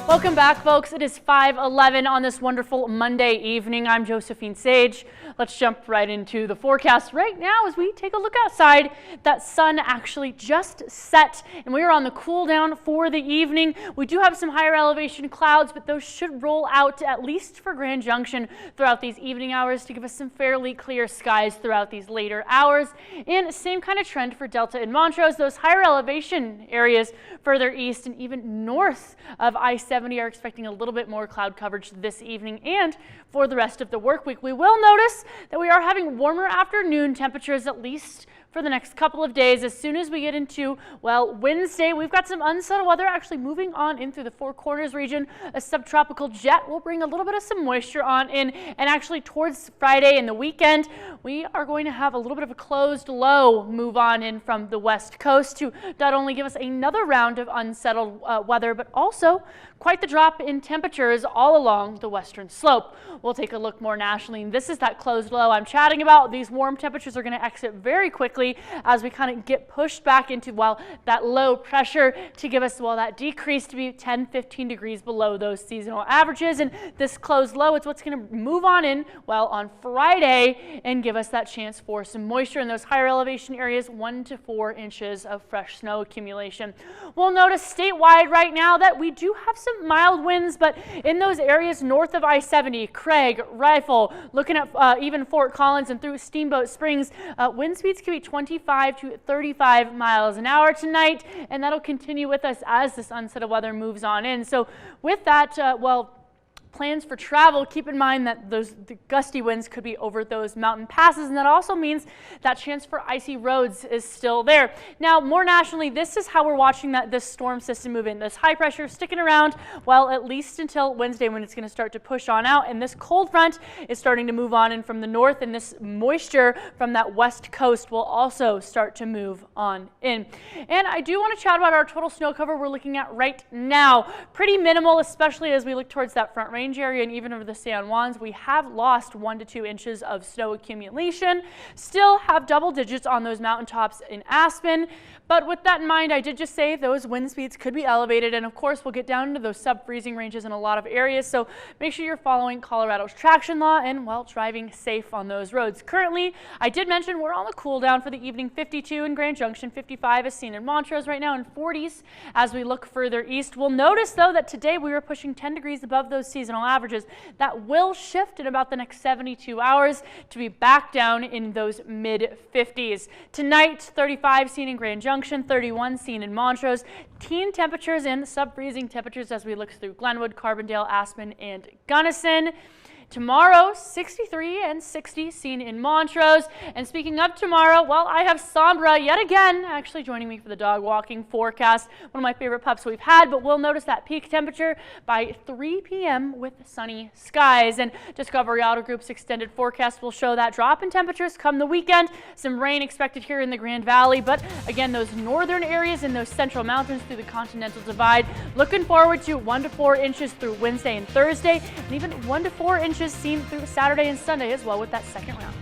Welcome back, folks. It is 5:11 on this wonderful Monday evening. I'm Josephine Sage. Let's jump right into the forecast right now as we take a look outside. That sun actually just set and we are on the cool down for the evening. We do have some higher elevation clouds, but those should roll out at least for Grand Junction throughout these evening hours to give us some fairly clear skies throughout these later hours. And same kind of trend for Delta and Montrose. Those higher elevation areas further east and even north of I-70 are expecting a little bit more cloud coverage this evening and for the rest of the work week. We will notice that we are having warmer afternoon temperatures, at least for the next couple of days. As soon as we get into, well, Wednesday, we've got some unsettled weather actually moving on in through the Four Corners region. A subtropical jet will bring a little bit of some moisture on in, and actually towards Friday and the weekend, we are going to have a little bit of a closed low move on in from the west coast to not only give us another round of unsettled weather, but also quite the drop in temperatures all along the western slope. We'll take a look more nationally. This is that closed low I'm chatting about. These warm temperatures are going to exit very quickly as we kind of get pushed back into, well, that low pressure to give us, well, that decrease to be 10-15 degrees below those seasonal averages. And this closed low is what's going to move on in, well, on Friday and give us that chance for some moisture in those higher elevation areas, 1 to 4 inches of fresh snow accumulation. We'll notice statewide right now that we do have some mild winds, but in those areas north of I-70, Craig, Rifle, looking at even Fort Collins and through Steamboat Springs, wind speeds can be 25 to 35 miles an hour tonight, and that'll continue with us as this unsettled weather moves on in. So with that, well, plans for travel, keep in mind that the gusty winds could be over those mountain passes, and that also means that chance for icy roads is still there. Now, more nationally, this is how we're watching this storm system move in. This high pressure sticking around, well, at least until Wednesday when it's going to start to push on out, and this cold front is starting to move on in from the north, and this moisture from that west coast will also start to move on in. And I do want to chat about our total snow cover we're looking at right now. Pretty minimal, especially as we look towards that front range area and even over the San Juans. We have lost 1 to 2 inches of snow accumulation. Still have double digits on those mountaintops in Aspen. But with that in mind, I did just say those wind speeds could be elevated, and of course we'll get down into those sub-freezing ranges in a lot of areas. So make sure you're following Colorado's traction law and, well, driving safe on those roads. Currently, I did mention we're on the cool down for the evening. 52 in Grand Junction, 55 as seen in Montrose right now, and 40s as we look further east. We'll notice though that today we were pushing 10 degrees above those seasonal averages. That will shift in about the next 72 hours to be back down in those mid 50s. Tonight, 35 seen in Grand Junction, 31 seen in Montrose. Teen temperatures and sub-freezing temperatures as we look through Glenwood, Carbondale, Aspen, and Gunnison. Tomorrow, 63 and 60 seen in Montrose. And speaking of tomorrow, well, I have Sombra yet again actually joining me for the dog walking forecast. One of my favorite pups we've had, but we'll notice that peak temperature by 3 p.m. with sunny skies. And Discovery Auto Group's extended forecast will show that drop in temperatures come the weekend. Some rain expected here in the Grand Valley, but again, those northern areas and those central mountains through the Continental Divide. Looking forward to 1 to 4 inches through Wednesday and Thursday, and even 1 to 4 inches seen through Saturday and Sunday as well with that second round.